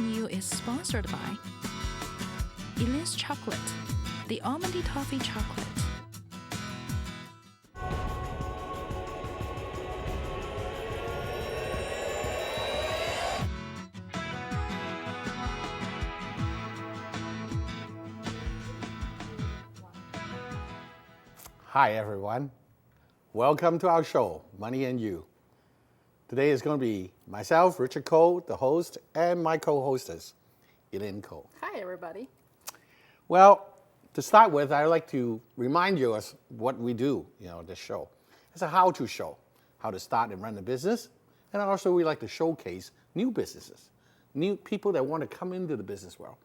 and You is sponsored by Ealynn's Chocolate, the almondy toffee chocolate. Hi everyone, welcome to our show, Money and You. Today is going to be myself, Richard Ko, the host, and my co-hostess, Ealynn Ko. Hi everybody. Well, to start with, I'd like to remind you of what we do, this show. It's a how-to show, how to start and run a business, and also we like to showcase new businesses, new people that want to come into the business world.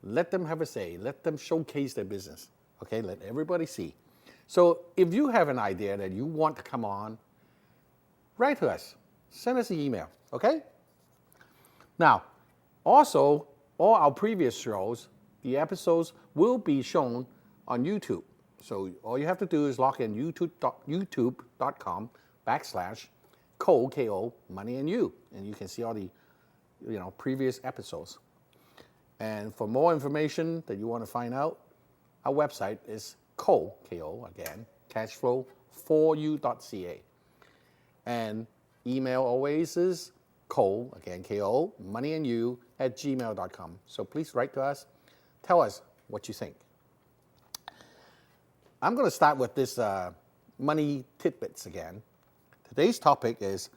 Let them have a say, let them showcase their business, okay? Let everybody see. So if you have an idea that you want to come on, write to us. Send us an email, okay? Now, also, all our previous shows, the episodes will be shown on YouTube. So all you have to do is log in youtube.com/Ko, K-O, Money and You, and you can see all the previous episodes. And for more information that you want to find out, our website is Ko, K-O, again, cashflow4u.ca. And email always is Ko, again, K-O, moneyandyou @gmail.com. So please write to us. Tell us what you think. I'm going to start with this money tidbits again. Today's topic is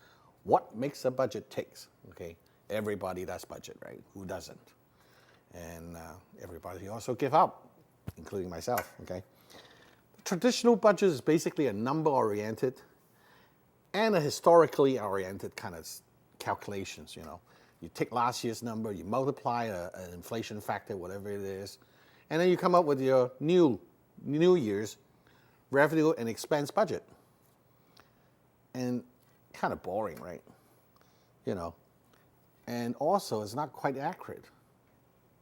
what makes a budget ticks. Okay, everybody does budget, right? Who doesn't? And everybody also give up, including myself, okay? Traditional budget is basically a number-oriented and a historically oriented kind of calculations, You take last year's number, you multiply an inflation factor, whatever it is, and then you come up with your new year's revenue and expense budget. And kind of boring, right? And also it's not quite accurate,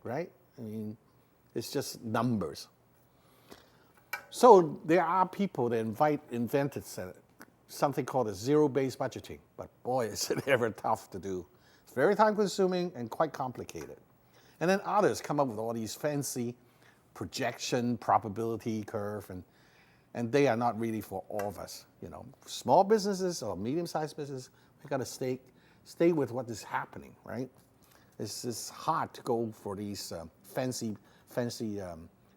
right? I mean, it's just numbers. So there are people that invented something called a zero-based budgeting, but boy, is it ever tough to do. It's very time-consuming and quite complicated. And then others come up with all these fancy projection, probability curve, and they are not really for all of us. Small businesses or medium-sized businesses, we got to stay with what is happening, right? It's hard to go for these fancy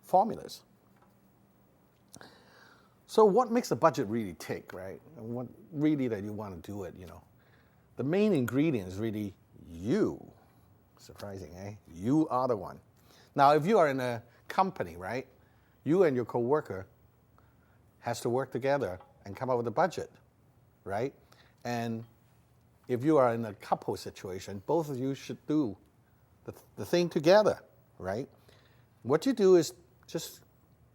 formulas. So what makes a budget really tick, right? And what really that you want to do it, The main ingredient is really you. Surprising, eh? You are the one. Now, if you are in a company, right, you and your coworker has to work together and come up with a budget, right? And if you are in a couple situation, both of you should do the thing together, right? What you do is just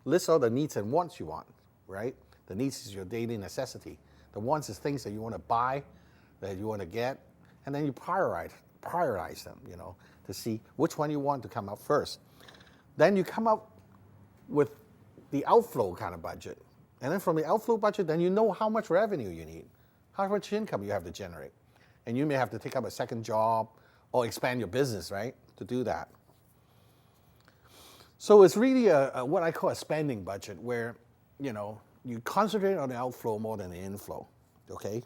list all the needs and wants you want. Right? The needs is your daily necessity. The wants is things that you want to buy, that you want to get, and then you prioritize them, to see which one you want to come up first. Then you come up with the outflow kind of budget. And then from the outflow budget, then you know how much revenue you need, how much income you have to generate. And you may have to take up a second job or expand your business, right, to do that. So it's really what I call a spending budget where you concentrate on the outflow more than the inflow, okay?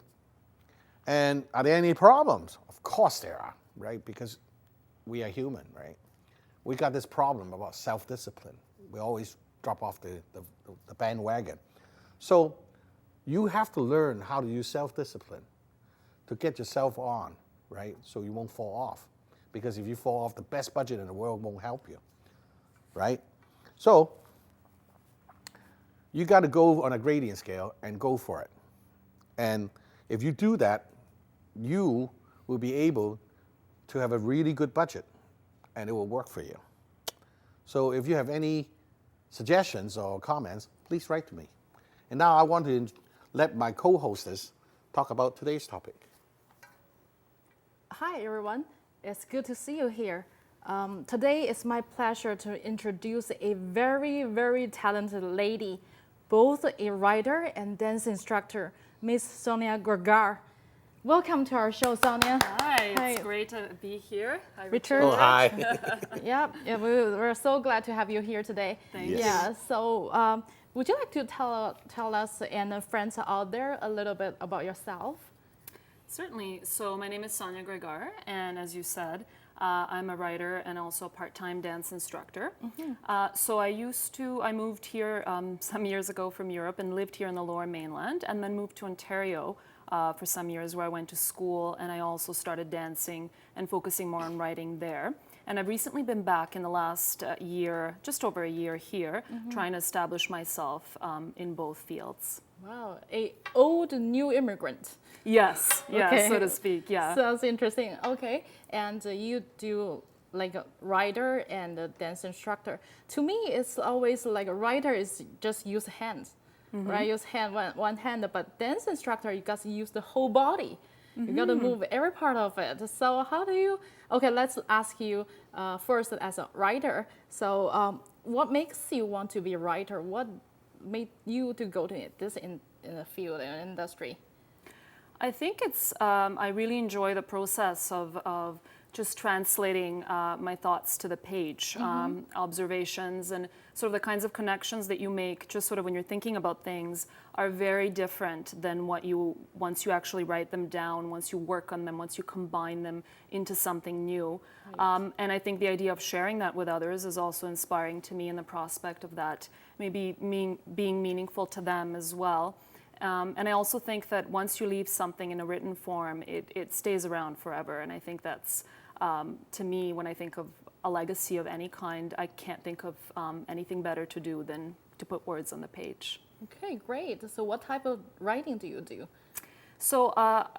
And are there any problems? Of course there are, right? Because we are human, right? We got this problem about self-discipline. We always drop off the bandwagon. So you have to learn how to use self-discipline to get yourself on, right? So you won't fall off. Because if you fall off, the best budget in the world won't help you, right? So you got to go on a gradient scale and go for it. And if you do that, you will be able to have a really good budget and it will work for you. So if you have any suggestions or comments, please write to me. And now I want to let my co-hostess talk about today's topic. Hi everyone, it's good to see you here. Today it's my pleasure to introduce a very, very talented lady, both a writer and dance instructor, Miss Sonia Gorgar. Welcome to our show, Sonia. Hi, Hi. it's great to be here. Hi, Richard. Oh, hi. Yeah, we're so glad to have you here today. Thank Yes. Yeah, so would you like to tell us and the friends out there a little bit about yourself? Certainly. So my name is Sonia Gregar, and as you said, I'm a writer and also a part-time dance instructor. So I moved here some years ago from Europe and lived here in the Lower Mainland, and then moved to Ontario for some years where I went to school, and I also started dancing and focusing more on writing there. And I've recently been back in the last year, just over a year here, trying to establish myself in both fields. Wow, a old new immigrant. Yes, yes, Okay. so to speak, yeah. Sounds interesting. Okay, and you do like a writer and a dance instructor. To me, it's always like a writer is just use hands, right? Use one hand, but dance instructor, you got to use the whole body. You got to move every part of it. So how do you? Okay, let's ask you first as a writer. So what makes you want to be a writer? What made you to go to this in the field and industry? I think it's, I really enjoy the process of just translating my thoughts to the page, observations and sort of the kinds of connections that you make just sort of when you're thinking about things are very different than what once you actually write them down, once you work on them, once you combine them into something new. Right. And I think the idea of sharing that with others is also inspiring to me, and the prospect of that maybe being meaningful to them as well. And I also think that once you leave something in a written form, it stays around forever. And I think that's, to me, when I think of a legacy of any kind, I can't think of anything better to do than to put words on the page. Okay, great. So what type of writing do you do? So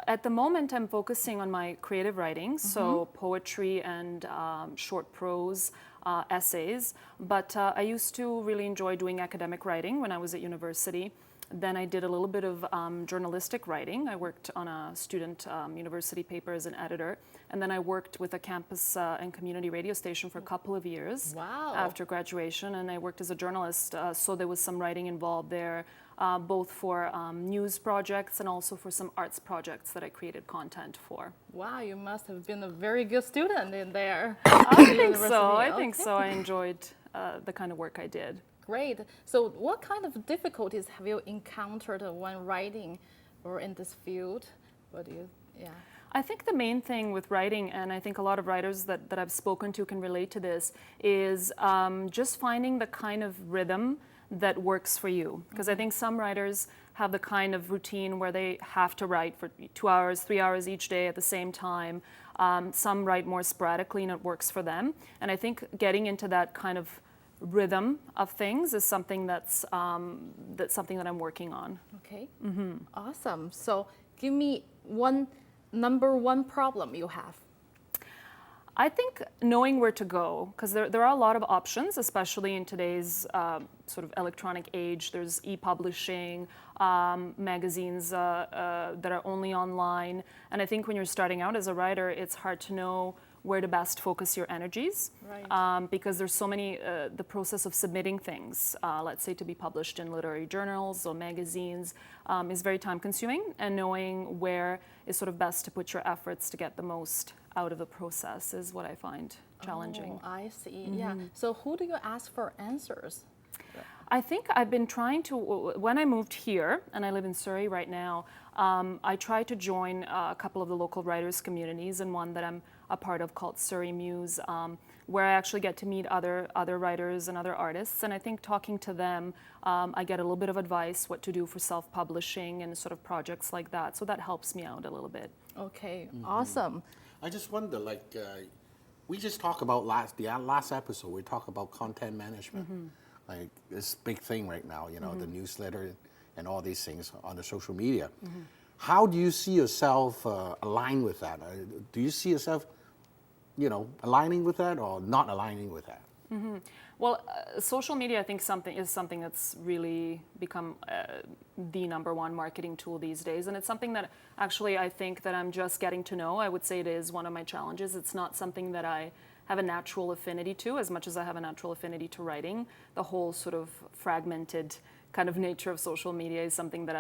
at the moment, I'm focusing on my creative writing, so poetry and short prose, essays. But I used to really enjoy doing academic writing when I was at university. Then I did a little bit of journalistic writing. I worked on a student university paper as an editor. And then I worked with a campus and community radio station for a couple of years. Wow. After graduation. And I worked as a journalist, so there was some writing involved there, both for news projects and also for some arts projects that I created content for. Wow, you must have been a very good student in there. I think so. I think so. I enjoyed the kind of work I did. Great. So what kind of difficulties have you encountered when writing or in this field? What do you, yeah. I think the main thing with writing, and I think a lot of writers that I've spoken to can relate to this, is just finding the kind of rhythm that works for you. Because I think some writers have the kind of routine where they have to write for 2 hours, 3 hours each day at the same time. Some write more sporadically and it works for them. And I think getting into that kind of rhythm of things is something that's something that I'm working on. Okay. Awesome. So give me number one problem you have. I think knowing where to go, because there are a lot of options, especially in today's sort of electronic age. There's e-publishing, magazines that are only online. And I think when you're starting out as a writer, it's hard to know where to best focus your energies, right. Because there's so many, the process of submitting things, let's say to be published in literary journals or magazines, is very time consuming, and knowing where is sort of best to put your efforts to get the most out of the process is what I find challenging. Oh, I see, yeah. So who do you ask for answers? I think I've been trying to, when I moved here, and I live in Surrey right now, I tried to join a couple of the local writers' communities, and one that I'm a part of called Surrey Muse, where I actually get to meet other writers and other artists. And I think talking to them, I get a little bit of advice what to do for self-publishing and sort of projects like that. So that helps me out a little bit. Okay, awesome. I just wonder, like, we just talked about the last episode, we talked about content management. Like, this big thing right now, you know, the newsletter and all these things on the social media. How do you see yourself aligned with that? Do you see yourself, you know, aligning with that or not aligning with that? Well, social media, I think, is something that's really become the #1 marketing tool these days, and it's something that actually I think that I'm just getting to know. I would say it is one of my challenges. It's not something that I have a natural affinity to, as much as I have a natural affinity to writing. The whole sort of fragmented kind of nature of social media is something that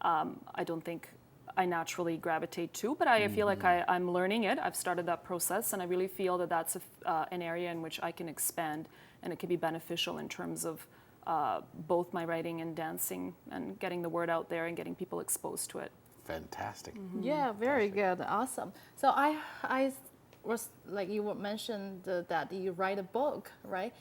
I don't think I naturally gravitate to, but I feel like I'm learning it. I've started that process, and I really feel that that's an area in which I can expand, and it can be beneficial in terms of both my writing and dancing and getting the word out there and getting people exposed to it. Fantastic. Yeah, very good, awesome. So I was like you mentioned that you write a book, right?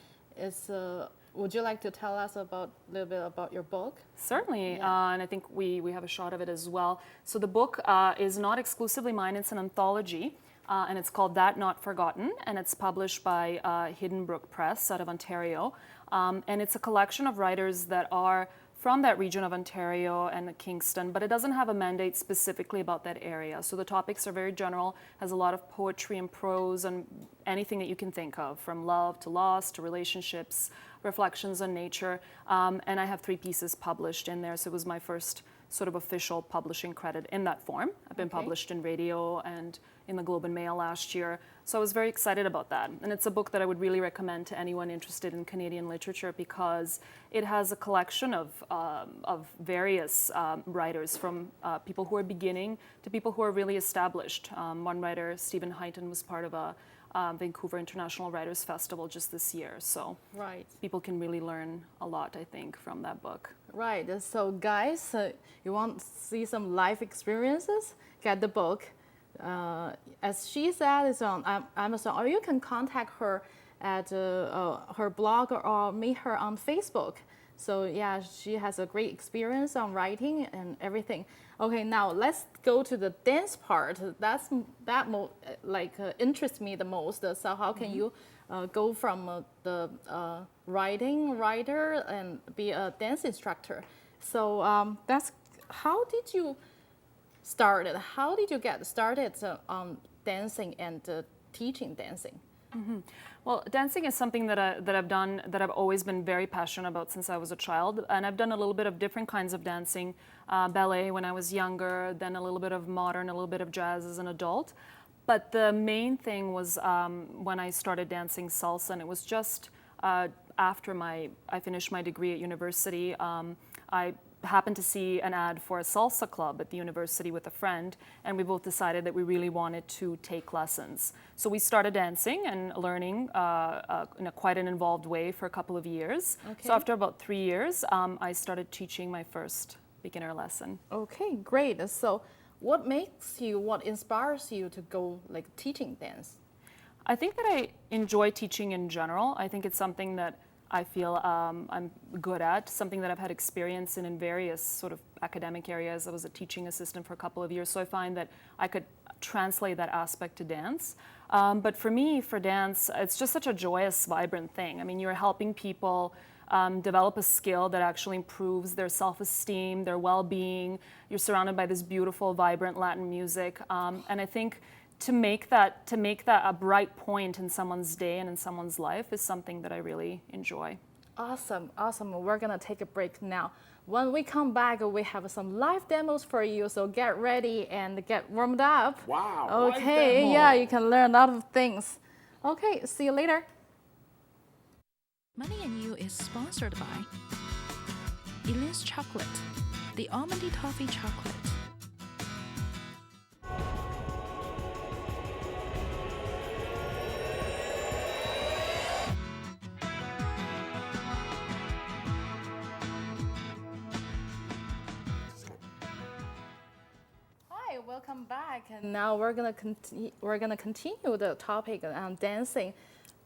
Would you like to tell us a little bit about your book? Certainly, and I think we have a shot of it as well. So the book is not exclusively mine, it's an anthology, and it's called That Not Forgotten, and it's published by Hidden Brook Press out of Ontario. And it's a collection of writers that are from that region of Ontario and Kingston, but it doesn't have a mandate specifically about that area. So the topics are very general, has a lot of poetry and prose and anything that you can think of, from love to loss to relationships, reflections on nature. And I have 3 pieces published in there, so it was my first sort of official publishing credit in that form. I've been published in radio and in the Globe and Mail last year. So I was very excited about that. And it's a book that I would really recommend to anyone interested in Canadian literature because it has a collection of various writers, from people who are beginning to people who are really established. One writer, Stephen Hyten, was part of a Vancouver International Writers Festival just this year. So people can really learn a lot, I think, from that book. Right. So guys, you want to see some life experiences? Get the book. As she said, it's on Amazon, or you can contact her at her blog or meet her on Facebook. So yeah, she has a great experience on writing and everything. Okay, now let's go to the dance part. Interests me the most. So how can you go from the writer and be a dance instructor? So how did you started? How did you get started on dancing and teaching dancing? Well, dancing is something that I've done, that I've always been very passionate about since I was a child. And I've done a little bit of different kinds of dancing, ballet when I was younger, then a little bit of modern, a little bit of jazz as an adult. But the main thing was when I started dancing salsa, and it was just after I finished my degree at university. I happened to see an ad for a salsa club at the university with a friend, and we both decided that we really wanted to take lessons. So we started dancing and learning in quite an involved way for a couple of years. Okay. So after about 3 years, I started teaching my first beginner lesson. Okay, great. So what inspires you to go teaching dance? I think that I enjoy teaching in general. I think it's something that I feel I'm good at, something that I've had experience in various sort of academic areas. I was a teaching assistant for a couple of years, so I find that I could translate that aspect to dance. But for me, for dance, it's just such a joyous, vibrant thing. I mean, you're helping people develop a skill that actually improves their self-esteem, their well-being. You're surrounded by this beautiful, vibrant Latin music. And I think to make that a bright point in someone's day and in someone's life is something that I really enjoy. Awesome. We're gonna take a break now. When we come back, we have some live demos for you, so get ready and get warmed up. Wow. Okay, yeah, you can learn a lot of things. Okay, see you later. Money and You is sponsored by Ealynn's Chocolate, the almondy toffee chocolate. Welcome back, and now we're gonna continue the topic on dancing.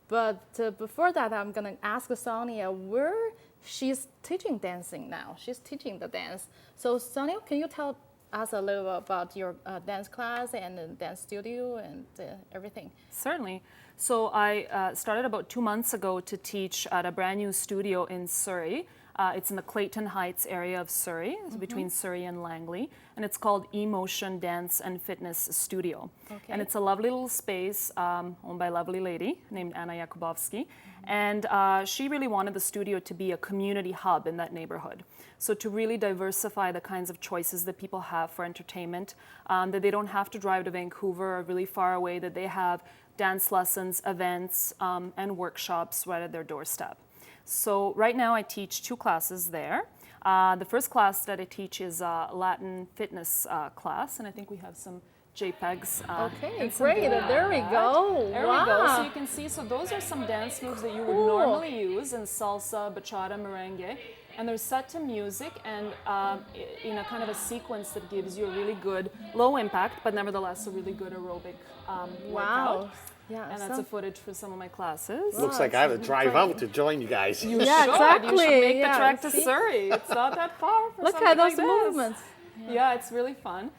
But before that, I'm gonna ask Sonia where she's teaching dancing now. She's teaching the dance. So Sonia, can you tell us a little about your dance class and the dance studio and everything? Certainly. So I started about 2 months ago to teach at a brand new studio in Surrey. It's in the Clayton Heights area of Surrey, between Surrey and Langley, and it's called Emotion Dance and Fitness Studio. Okay. And it's a lovely little space owned by a lovely lady named Anna Yakubowski, and she really wanted the studio to be a community hub in that neighborhood. So to really diversify the kinds of choices that people have for entertainment, that they don't have to drive to Vancouver or really far away, that they have dance lessons, events, and workshops right at their doorstep. So right now I teach 2 classes there. The first class that I teach is a Latin fitness class, and I think we have some JPEGs. Okay, and some great. video of There we that. go. There Wow. we go. So you can see, so those are some dance moves that you would Cool. normally use in salsa, bachata, merengue. And they're set to music and in a kind of a sequence that gives you a really good, low impact, but nevertheless a really good aerobic workout. Wow. Yeah. And that's a footage for some of my classes. Looks like I have to drive out to join you guys. You Yeah, should. exactly. You should make Yeah, the trek to see? Surrey. It's not that far for Look something at those like this. movements. Yeah, it's really fun.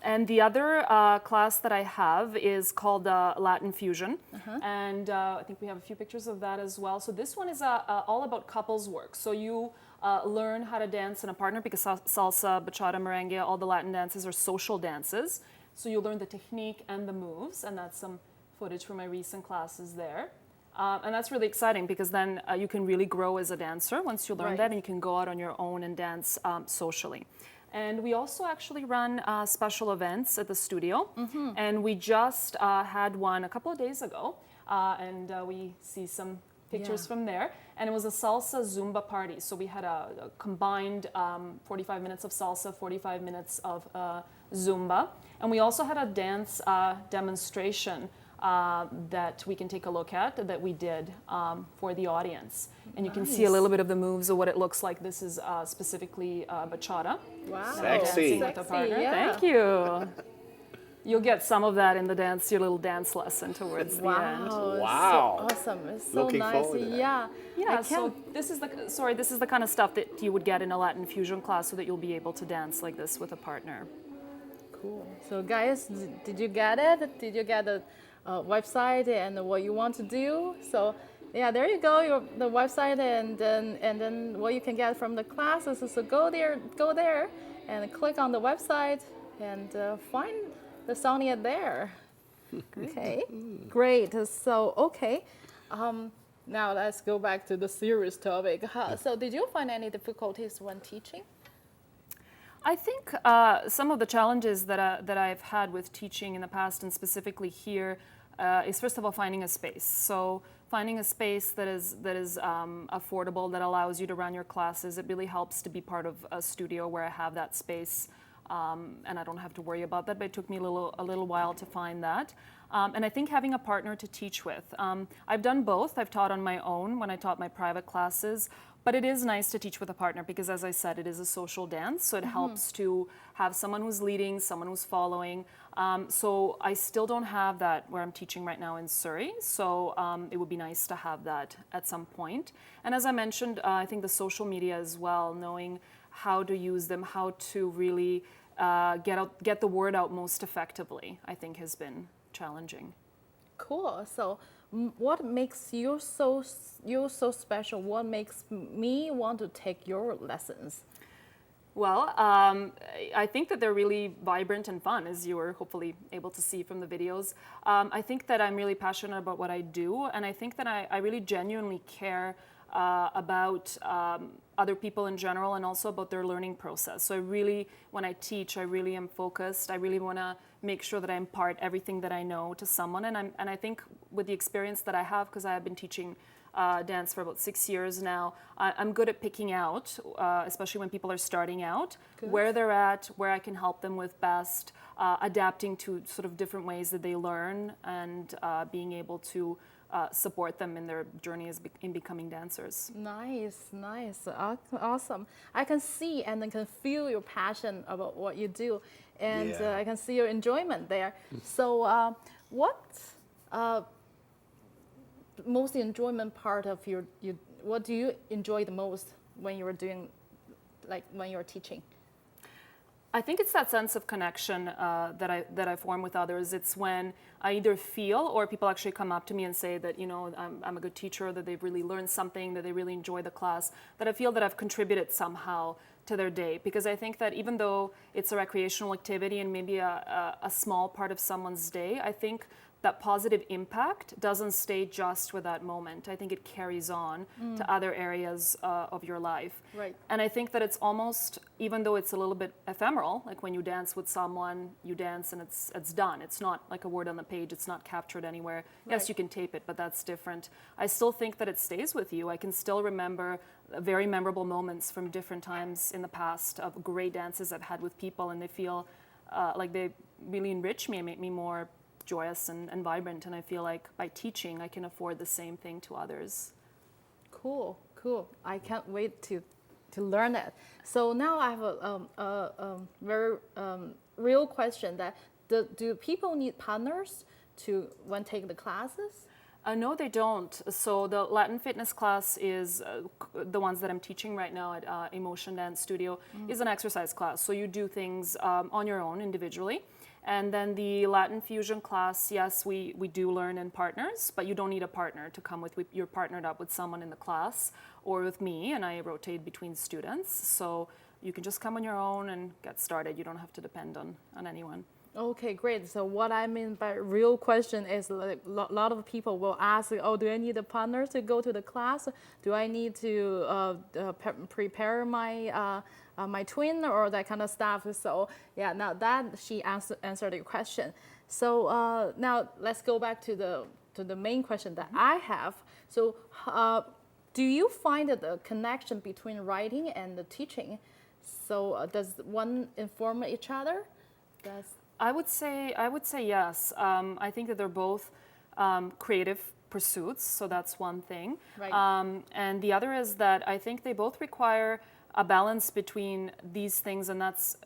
And the other class that I have is called Latin Fusion. And I think we have a few pictures of that as well. So this one is all about couples work. So you learn how to dance in a partner because salsa, bachata, merengue, all the Latin dances are social dances. So you learn the technique and the moves, and that's some footage from my recent classes there. And that's really exciting because then you can really grow as a dancer once you learn Right. that, and you can go out on your own and dance socially. And we also actually run special events at the studio. And we just had one a couple of days ago. And we see some pictures Yeah. from there. And it was a salsa Zumba party. So we had a combined 45 minutes of salsa, 45 minutes of Zumba. And we also had a dance demonstration that we can take a look at that we did for the audience. And you can see a little bit of the moves of what it looks like. This is specifically bachata. Wow. Sexy. Dancing with a partner. yeah. Thank you. You'll get some of that in the dance, your little dance lesson towards the end. Wow. Wow. It's so awesome. It's so Looking nice. forward to that. Yeah. Yeah, I so can't- this is the kind of stuff that you would get in a Latin fusion class so that you'll be able to dance like this with a partner. Cool. So guys, did you get it? Did you get the website and what you want to do? So yeah, there you go. The website and then what you can get from the classes. So go there, and click on the website and find the Sonia there. Okay, great. So okay. Now let's go back to the serious topic. So did you find any difficulties when teaching? I think some of the challenges that I've had with teaching in the past, and specifically here, is first of all finding a space. So finding a space that is affordable, that allows you to run your classes. It really helps to be part of a studio where I have that space, and I don't have to worry about that. But it took me a little while to find that. And I think having a partner to teach with. I've done both. I've taught on my own when I taught my private classes. But it is nice to teach with a partner because, as I said, it is a social dance. So it helps to have someone who's leading, someone who's following. So I still don't have that where I'm teaching right now in Surrey. So it would be nice to have that at some point. And as I mentioned, I think the social media as well, knowing how to use them, how to really get the word out most effectively, I think has been challenging. Cool. So what makes you so special? What makes me want to take your lessons? Well, I think that they're really vibrant and fun, as you were hopefully able to see from the videos. I think that I'm really passionate about what I do, and I think that I really genuinely care about other people in general and also about their learning process. So I really, when I teach, I really am focused. I really want to make sure that I impart everything that I know to someone. And I think with the experience that I have, because I have been teaching dance for about 6 years now, I'm good at picking out, especially when people are starting out, where they're at, where I can help them with best, adapting to sort of different ways that they learn, and being able to support them in their journey in becoming dancers. Nice. Awesome. I can see and I can feel your passion about what you do, and Yeah. I can see your enjoyment there. So what most enjoyment part of what do you enjoy the most when you were doing, like when you're teaching? I think it's that sense of connection that I form with others. It's when I either feel or people actually come up to me and say that, you know, I'm a good teacher, that they've really learned something, that they really enjoy the class, that I feel that I've contributed somehow to their day. Because I think that even though it's a recreational activity and maybe a small part of someone's day, I think that positive impact doesn't stay just with that moment. I think it carries on to other areas of your life. Right. And I think that it's almost, even though it's a little bit ephemeral, like when you dance with someone, you dance and it's done. It's not like a word on the page. It's not captured anywhere. Yes, Right. you can tape it, but that's different. I still think that it stays with you. I can still remember very memorable moments from different times in the past of great dances I've had with people, and they feel like they really enrich me and make me more joyous and vibrant. And I feel like by teaching, I can afford the same thing to others. Cool, cool. I can't wait to learn it. So now I have a very real question that do people need partners when taking the classes? No, they don't. So the Latin fitness class is the ones that I'm teaching right now at Emotion Dance Studio is an exercise class. So you do things on your own individually. And then the Latin fusion class, yes, we do learn in partners, but you don't need a partner to come with. You're partnered up with someone in the class or with me, and I rotate between students. So you can just come on your own and get started. You don't have to depend on anyone. Okay, great. So what I mean by real question is like a lot of people will ask, oh, do I need a partner to go to the class? Do I need to prepare my my twin or that kind of stuff? So yeah, now that she answered your question. So now let's go back to the main question that I have. So do you find that the connection between writing and the teaching? So does one inform each other? I would say yes. I think that they're both creative pursuits, so that's one thing. Right. And the other is that I think they both require a balance between these things, and that's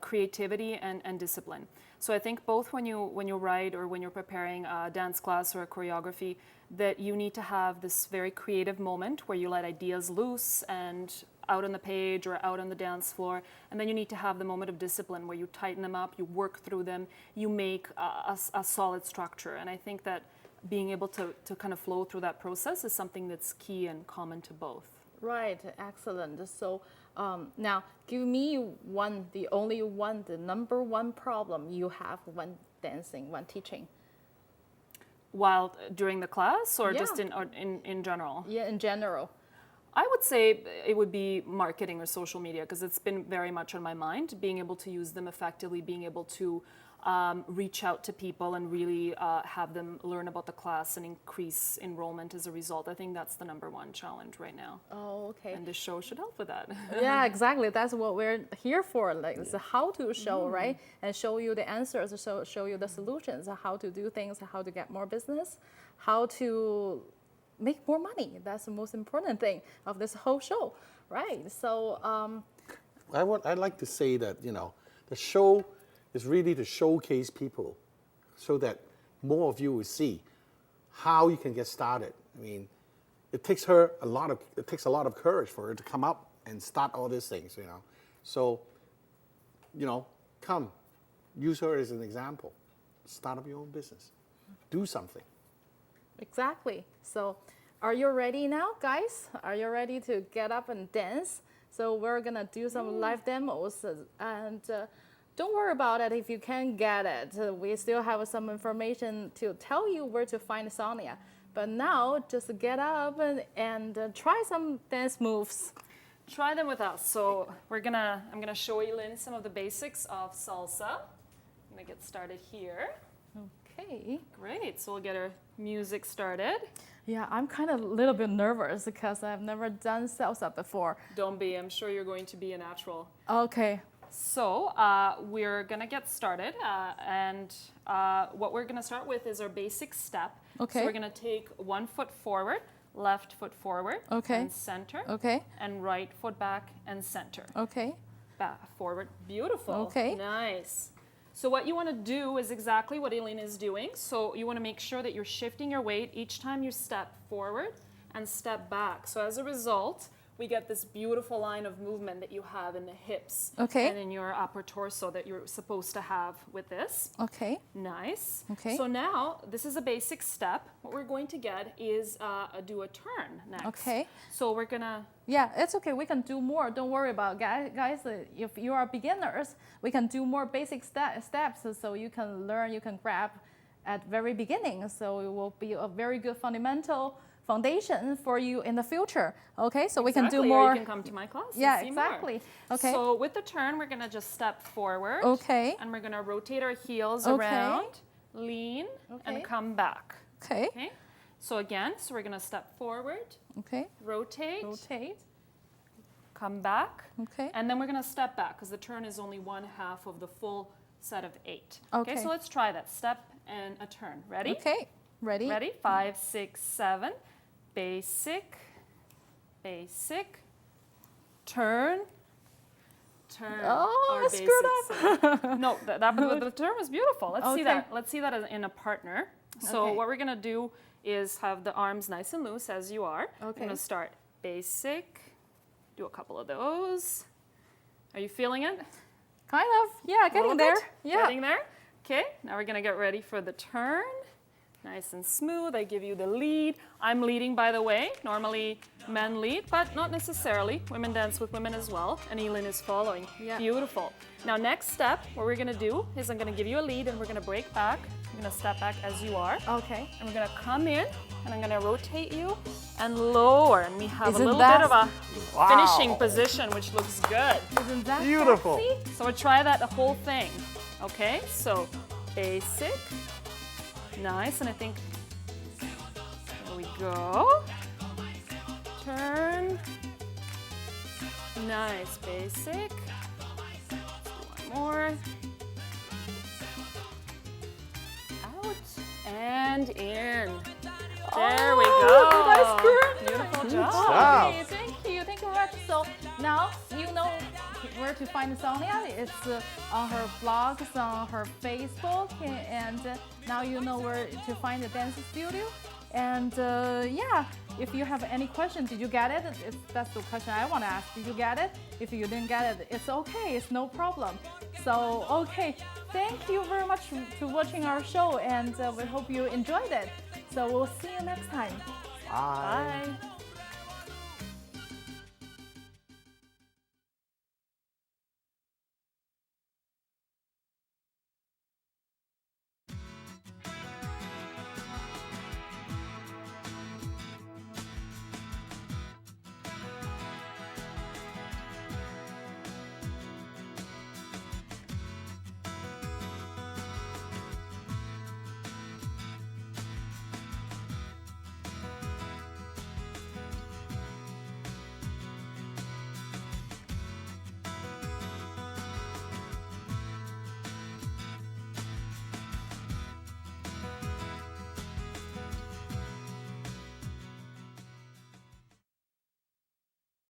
creativity and discipline. So I think both when you write or when you're preparing a dance class or a choreography, that you need to have this very creative moment where you let ideas loose and out on the page or out on the dance floor, and then you need to have the moment of discipline where you tighten them up, you work through them, you make a solid structure. And I think that being able to kind of flow through that process is something that's key and common to both. Right, excellent. So now give me the number one problem you have when dancing, when teaching. While during the class or Yeah. just in general? Yeah, in general. I would say it would be marketing or social media, because it's been very much on my mind, being able to use them effectively, being able to reach out to people and really have them learn about the class and increase enrollment as a result. I think that's the number one challenge right now. Oh, okay. And this show should help with that. Yeah, exactly. That's what we're here for. Like it's a how-to show, right? And show you the answers, show you the solutions, how to do things, how to get more business, how to make more money. That's the most important thing of this whole show, right? So I'd like to say that, the show is really to showcase people so that more of you will see how you can get started. I mean, it takes a lot of courage for her to come up and start all these things, So, come, use her as an example. Start up your own business. Do something. exactly. So are you ready now, guys? Are you ready to get up and dance? So we're gonna do some live demos, and don't worry about it if you can't get it. We still have some information to tell you where to find Sonia. But now, just get up and try some dance moves. Try them with us. So I'm gonna show Ealynn some of the basics of salsa. I'm gonna get started here. Okay. Great, so we'll get our music started. Yeah, I'm kind of a little bit nervous because I've never done salsa before. Don't be, I'm sure you're going to be a natural. Okay. So we're gonna get started, and what we're gonna start with is our basic step. Okay. So we're gonna take 1 foot forward, left foot forward, Okay. and center, Okay. and right foot back and center. Okay. Back, forward, beautiful. Okay. Nice. So what you want to do is exactly what Ealynn is doing. So you want to make sure that you're shifting your weight each time you step forward and step back. So as a result, we get this beautiful line of movement that you have in the hips Okay. and in your upper torso that you're supposed to have with this. Okay. Nice. Okay. So now this is a basic step. What we're going to get is do a turn next. Okay. So we're gonna. Yeah, it's okay. We can do more. Don't worry about it. Guys. If you are beginners, we can do more basic steps so you can learn, you can grab at very beginning. So it will be a very good fundamental foundation for you in the future. Okay, so we can do Exactly, more. Or you can come to my class Yeah, and see more. exactly. Okay. So with the turn, we're gonna just step forward. Okay. And we're gonna rotate our heels Okay. around, lean, Okay. and come back. Okay. Okay. So again, so we're gonna step forward, Okay. rotate, Rotate. come back, Okay. and then we're gonna step back because the turn is only 1/2 of the full set of 8. Okay. So let's try that. Step and a turn. Ready? Okay. Ready? Ready? 5, 6, 7. Basic, basic, turn, turn. Oh, or I screwed basic. No, but the turn was beautiful. Let's see Okay. that. Let's see that in a partner. So Okay. what we're gonna do is have the arms nice and loose as you are. Okay. We're gonna start basic. Do a couple of those. Are you feeling it? Kind of. Yeah, getting Little there. bit? Yeah. Getting there. Okay. Now we're gonna get ready for the turn. Nice and smooth. I give you the lead. I'm leading, by the way. Normally men lead, but not necessarily. Women dance with women as well, and Ealynn is following. Yeah. Beautiful. Now next step, what we're gonna do is I'm gonna give you a lead and we're gonna break back. I'm gonna step back as you are. Okay. And we're gonna come in and I'm gonna rotate you and lower. And we have Isn't a little that- bit of a Wow. finishing position, which looks good. Isn't that Beautiful. sexy? So we'll try that the whole thing. Okay, so basic, nice, and I think, there we go. Turn, nice, basic. Let's do one more. Out and in. There we go. Oh, did I screw it? Beautiful job. job. Okay, thank you very much. So now you know where to find Sonia. It's on her blogs, on her Facebook, and now you know where to find the dance studio. And yeah, if you have any question, did you get it? That's the question I want to ask. Did you get it? If you didn't get it, it's okay. It's no problem. So okay, thank you very much for watching our show, and we hope you enjoyed it. So we'll see you next time. Bye. Bye.